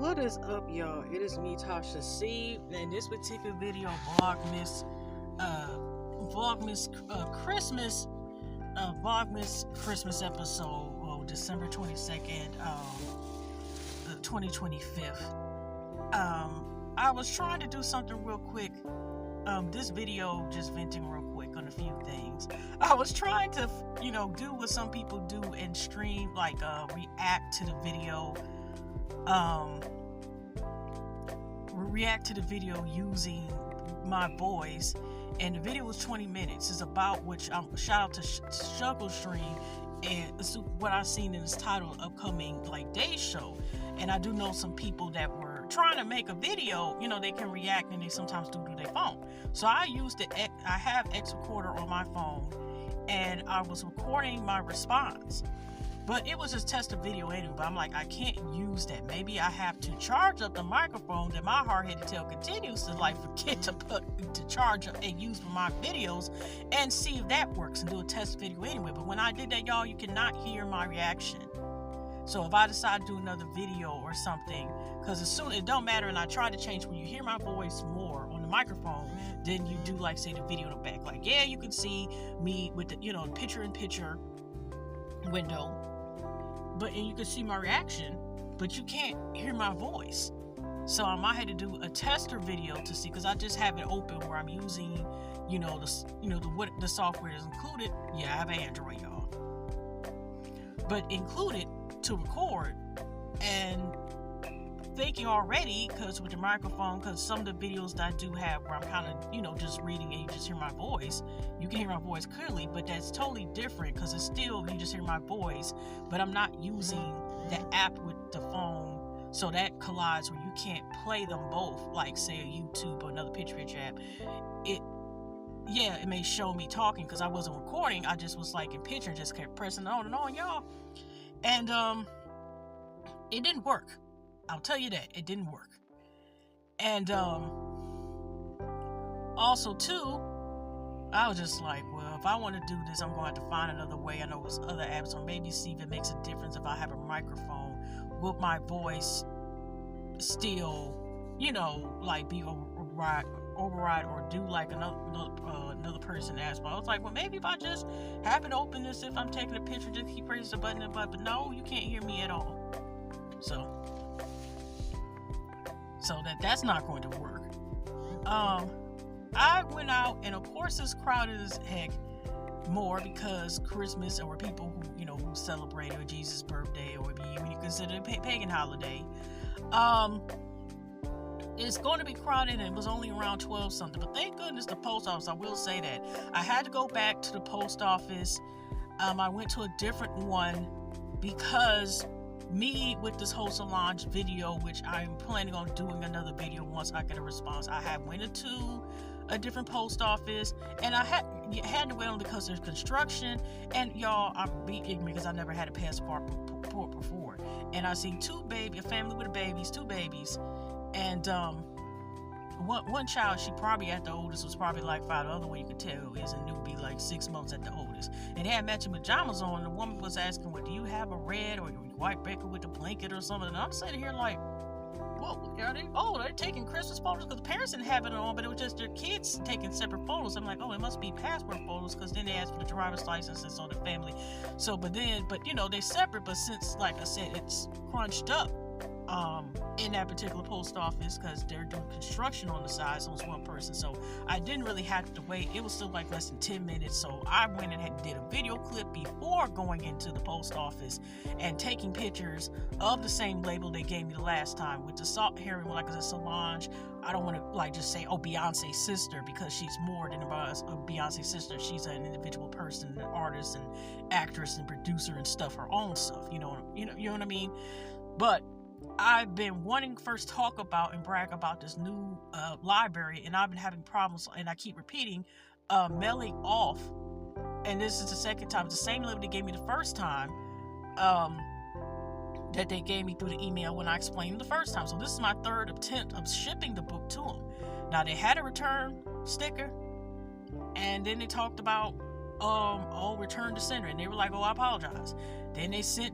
What is up, y'all? It is me, Tasha C, and this particular video, Vlogmas Christmas episode, December 22nd, 2025. I was trying to do something real quick. This video just venting real quick on a few things. I was trying to, do what some people do and stream, like react to the video. React to the video using my voice, and the video was 20 minutes. It's about which shout out to Struggle Stream, and what I've seen in this title, upcoming day show. And I do know some people that were trying to make a video, they can react, and they sometimes do their phone. So I have X recorder on my phone, and I was recording my response. But it was just test a video anyway. But I'm like, I can't use that. Maybe I have to charge up the microphone that my hard-headed tail continues to forget to charge up and use for my videos, and see if that works, and do a test video anyway. But when I did that, y'all, you cannot hear my reaction. So if I decide to do another video or something, because it don't matter, and I try to change when you hear my voice more on the microphone than you do, say, the video in the back. Yeah, you can see me with the picture-in-picture window, and you can see my reaction, but you can't hear my voice. So I might have to do a tester video to see, because I just have it open where I'm using, the software is included. Yeah, I have Android, y'all, but included to record. And thinking already, because with the microphone, because some of the videos that I do have where I'm kind of, just reading and you just hear my voice, you can hear my voice clearly, but that's totally different, because it's still, you just hear my voice, but I'm not using the app with the phone, so that collides where you can't play them both, like say a YouTube or another picture app. It may show me talking, because I wasn't recording, I just was in picture, and just kept pressing on and on, y'all. And it didn't work. I'll tell you that it didn't work. And also too, I was just like, well, if I want to do this, I'm going to have to find another way. I know there's other apps, or maybe see if it makes a difference if I have a microphone. Will my voice still, be override or do another person asked? But I was like, well, maybe if I just have it open as if I'm taking a picture, just keep pressing the button, but no, you can't hear me at all. So that's not going to work. I went out, and of course it's crowded as heck, more because Christmas, or people who celebrate, or Jesus' birthday, or even you consider it a pagan holiday. It's going to be crowded, and it was only around 12 something. But thank goodness the post office, I will say that. I had to go back to the post office. I went to a different one, because me with this whole Solange video, which I'm planning on doing another video once I get a response. I have went into a different post office, and I had to wait on because there's construction. And y'all, I'm being ignorant because I never had a passport before. And I seen a family with two babies, and one child, she probably at the oldest was probably 5. The other one you could tell is a newbie, 6 months at the oldest. And they had matching pajamas on. The woman was asking, well, do you have a red or white breaker with a blanket or something? And I'm sitting here well, are they? Oh, they're taking Christmas photos, because the parents didn't have it on, but it was just their kids taking separate photos. I'm like, oh, it must be passport photos, because then they asked for the driver's licenses on the family. So, but they're separate. But since, like I said, it's crunched up in that particular post office, because they're doing construction on the side, so it's one person. So I didn't really have to wait. It was still less than 10 minutes. So I went and did a video clip before going into the post office and taking pictures of the same label they gave me the last time with the salt herring, like I said, Solange. I don't want to just say, oh, Beyonce's sister, because she's more than a Beyonce's sister. She's an individual person, an artist and actress and producer and stuff, her own stuff. You know what I mean? But I've been wanting to first talk about and brag about this new library, and I've been having problems, and I keep repeating, mailing off. And this is the second time. It's the same level they gave me the first time, that they gave me through the email when I explained the first time. So this is my third attempt of shipping the book to them. Now, they had a return sticker, and then they talked about return to sender, and they were like, oh, I apologize. Then they sent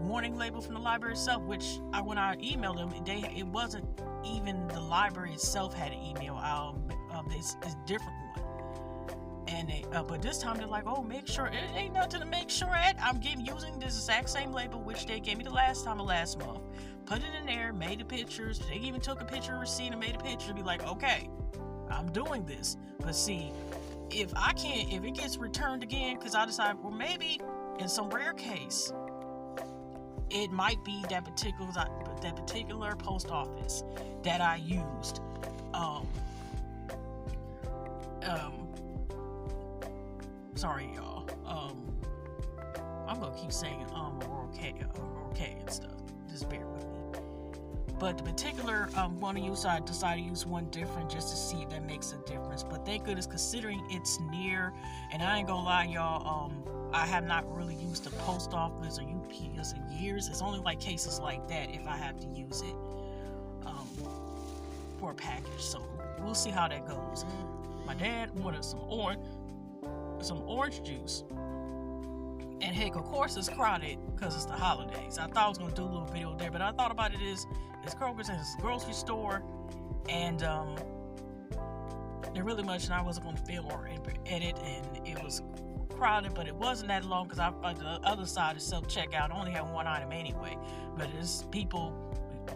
warning label from the library itself, which when I emailed them, it wasn't even the library itself had an email. It's a different one. And but this time they're like, oh, make sure it ain't nothing to make sure at. I'm using this exact same label which they gave me the last time of last month. Put it in there, made the pictures. They even took a picture of receipt and made a picture to be like, okay, I'm doing this. But see, if it gets returned again, because I decide, well, maybe in some rare case, it might be that particular post office that I used. Sorry, y'all. I'm gonna keep saying or okay and stuff. Just bear with me. But the particular one I used, I decided to use one different just to see if that makes a difference. But thank goodness, considering it's near, and I ain't gonna lie, y'all, I have not really used the post office or UPS in years. It's only like cases like that if I have to use it for a package. So we'll see how that goes. My dad wanted some orange juice. And heck, of course it's crowded because it's the holidays. I thought I was going to do a little video there, but I thought about it is it's Kroger's and it's a grocery store, and there really much, and I wasn't going to film or edit, and it was crowded, but it wasn't that long because the other side is self-checkout. I only had one item anyway, but it's people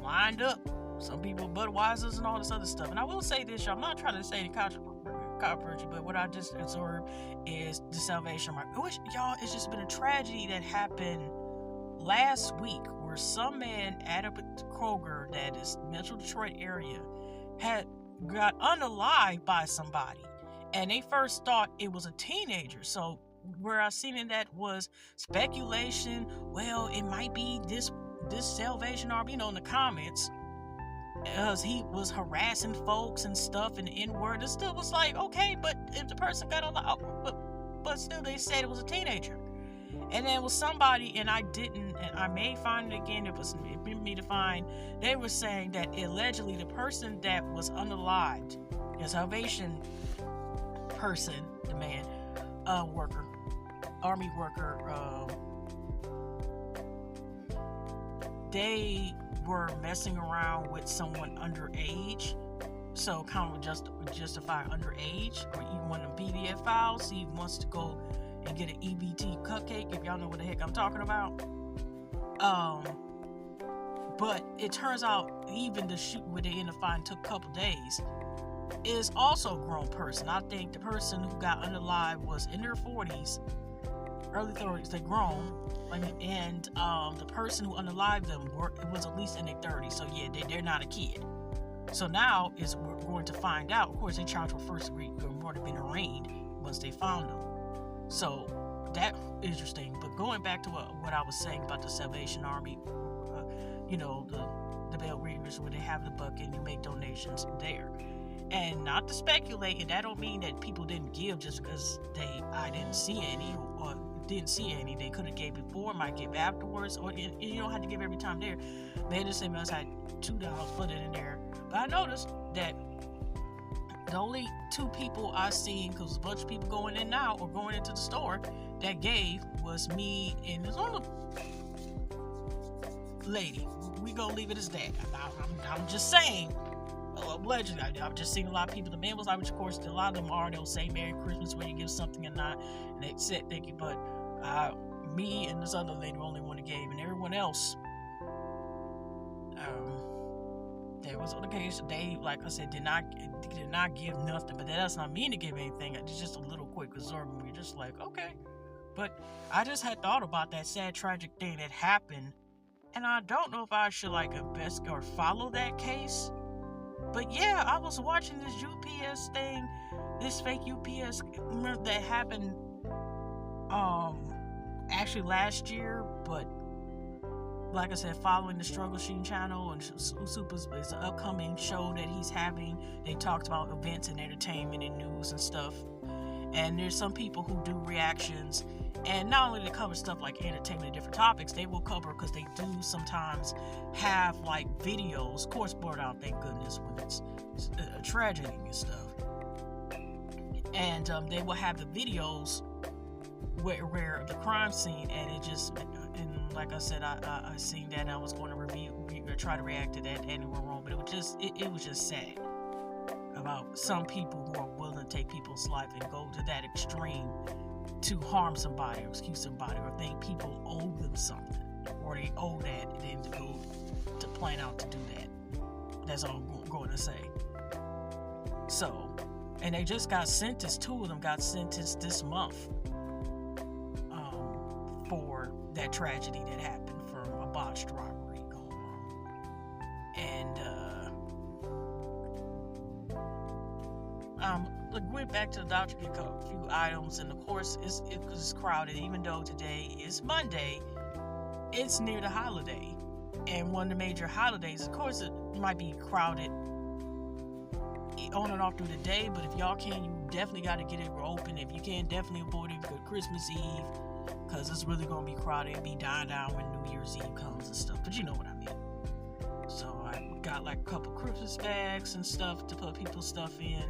lined up. Some people Budweiser's and all this other stuff. And I will say this, y'all, I'm not trying to say the controversy, but what I just observed is the Salvation Army. Which, y'all, it's just been a tragedy that happened last week where some man at a Kroger that is Metro Detroit area got unalived by somebody, and they first thought it was a teenager. So where I seen in that was speculation, well, it might be this Salvation Army, in the comments, as he was harassing folks and stuff, and the N-word, it still was like, okay, but if the person got on but still they said it was a teenager. And then it was somebody, and I didn't, and I may find it again, it was me to find, they were saying that allegedly the person that was unalived, the Salvation person, the man, worker, army worker, they were messing around with someone underage, so kind of justify underage, or even one of the PDF files. He wants to go and get an EBT cupcake, if y'all know what the heck I'm talking about. But it turns out even the shoot where they ended up finding took a couple days is also a grown person. I think the person who got unalived was in their 40s, early 30s. They're grown. And the person who unalived them was at least in their 30s. So yeah, they're not a kid. So now we're going to find out. Of course, they charged with first degree murder, being arraigned once they found them. So that's interesting. But going back to what I was saying about the Salvation Army, the bell ringers where they have the bucket and you make donations there. And not to speculate, and that don't mean that people didn't give just because I didn't see any or didn't see any. They could have gave before, might give afterwards, or you don't have to give every time there. They just say, I had $2, put it in there. But I noticed that the only two people I seen, because a bunch of people going in now or going into the store that gave, was me and this other lady. We gonna leave it as that. I'm just saying. Allegedly, I've just seen a lot of people. The man was like, which of course a lot of them are. They'll say Merry Christmas when you give something or not, and they said thank you. But me and this other lady were the only one that gave, and everyone else, there was on occasion they, like I said, did not give nothing. But that does not mean to give anything. It's just a little quick observing. We're just like, okay. But I just had thought about that sad, tragic thing that happened, and I don't know if I should investigate or follow that case. But yeah, I was watching this UPS thing, this fake UPS that happened actually last year, but like I said, following the Struggle Sheen channel, and Super's it's an upcoming show that he's having. They talked about events and entertainment and news and stuff. And there's some people who do reactions, and not only they cover stuff like entertainment and different topics, they will cover, because they do sometimes have videos, of course blurred out, thank goodness, when it's a tragedy and stuff. And they will have the videos where the crime scene, and and like I said, I seen that, and I was going to try to react to that anywhere wrong, but it was just sad about some people who are willing to take people's life and go to that extreme to harm somebody or excuse somebody or think people owe them something or they owe that and then to go to plan out to do that. That's all I'm going to say. So, and they just got sentenced. 2 of them got sentenced this month for that tragedy that happened from a botched robbery going on. And went back to the doctor to get a few items, and of course it's crowded. Even though today is Monday, it's near the holiday, and one of the major holidays. Of course, it might be crowded on and off through the day, but if y'all can, you definitely got to get it open. If you can, definitely avoid it for Christmas Eve, because it's really going to be crowded and be dying down when New Year's Eve comes and stuff, but you know what I mean. So I got like a couple Christmas bags and stuff to put people's stuff in,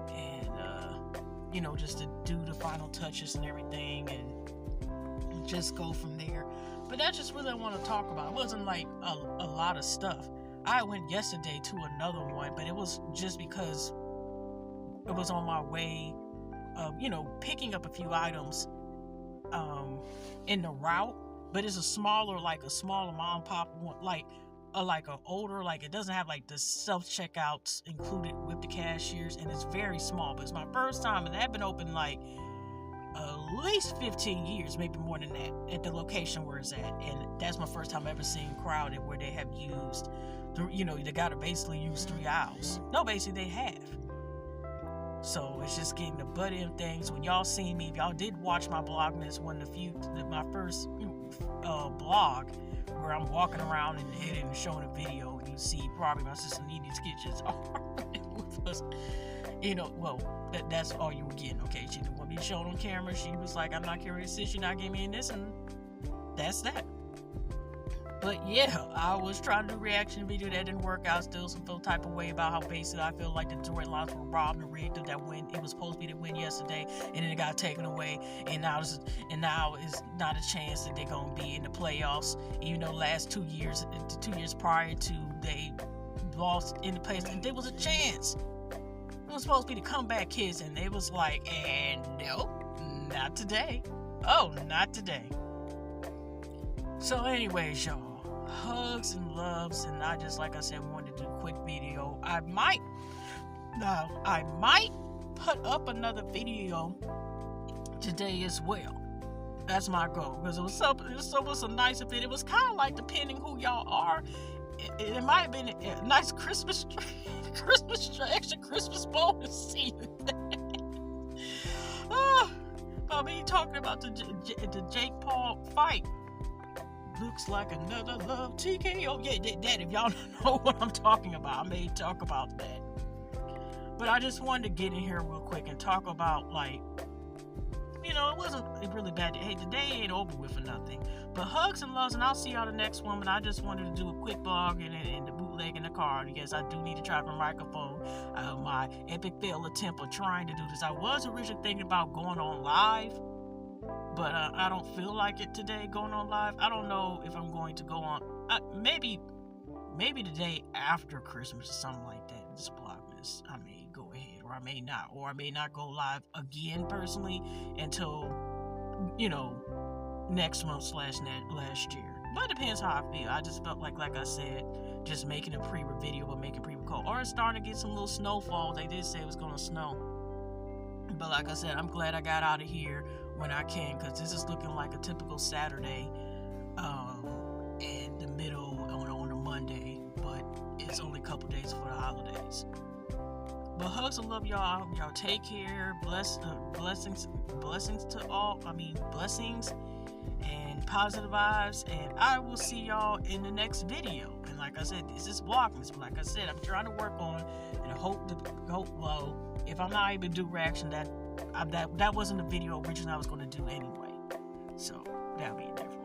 and just to do the final touches and everything, and just go from there. But that's just what I want to talk about. It wasn't like a lot of stuff. I went yesterday to another one, but it was just because it was on my way of, picking up a few items in the route. But it's a smaller mom and pop one, like a older, like it doesn't have like the self checkouts included with the cashiers, and it's very small. But it's my first time, and it had been open like at least 15 years, maybe more than that, at the location where it's at. And that's my first time ever seeing crowded where they have used, they gotta basically use 3 aisles. No, basically they have. So it's just getting the butt end things. When y'all seen me, if y'all did watch my Vlogmas, my first blog where I'm walking around and editing and showing a video, and you see probably my sister Nene Sketches with us. That's all you were getting. Okay, she didn't want me to show it on camera. She was like, I'm not curious, sis, you're not giving me this, and that's that. But yeah, I was trying to do a reaction video that didn't work out. Still some type of way about how basic I feel like the Detroit Lions were robbed and rigged of that win. It was supposed to be the win yesterday, and then it got taken away, and now it's not a chance that they're gonna be in the playoffs. Even though last 2 years prior to they lost in the playoffs, and there was a chance. It was supposed to be the comeback kids, and they was like, and nope, not today. Oh, not today. So anyways, y'all, hugs and loves, and I just, like I said, wanted to do a quick video. I might put up another video today as well. That's my goal, because it was a nice video. It was kind of like, depending who y'all are, it might have been a nice Christmas extra Christmas bonus season. I mean, talking about the Jake Paul fight. Looks like another love TKO. Yeah, that if y'all don't know what I'm talking about, I may talk about that. But I just wanted to get in here real quick and talk about, it wasn't a really bad day. Hey, the day ain't over with for nothing. But hugs and loves, and I'll see y'all the next one. But I just wanted to do a quick vlog and the bootleg in the car. And yes, I do need to try my microphone. My epic fail attempt of trying to do this. I was originally thinking about going on live, but I don't feel like it today going on live. I don't know if I'm going to go on. Maybe the day after Christmas or something like that. This Vlogmas, I may go ahead, or I may not, go live again personally until next month / last year. But it depends how I feel. I just felt like I said, just making a pre-video, but making pre-record. Or it's starting to get some little snowfall. They did say it was going to snow. But like I said, I'm glad I got out of here when I can, because this is looking like a typical Saturday in the middle on a Monday, but it's only a couple days for the holidays. But hugs and love, y'all. I hope y'all take care. Blessings to all. Blessings and positive vibes, and I will see y'all in the next video. And like I said, this is Vlogmas. But like I said, I'm trying to work on it, and I hope if I'm not able to do reaction, that wasn't the video originally I was going to do anyway. So that'll be different.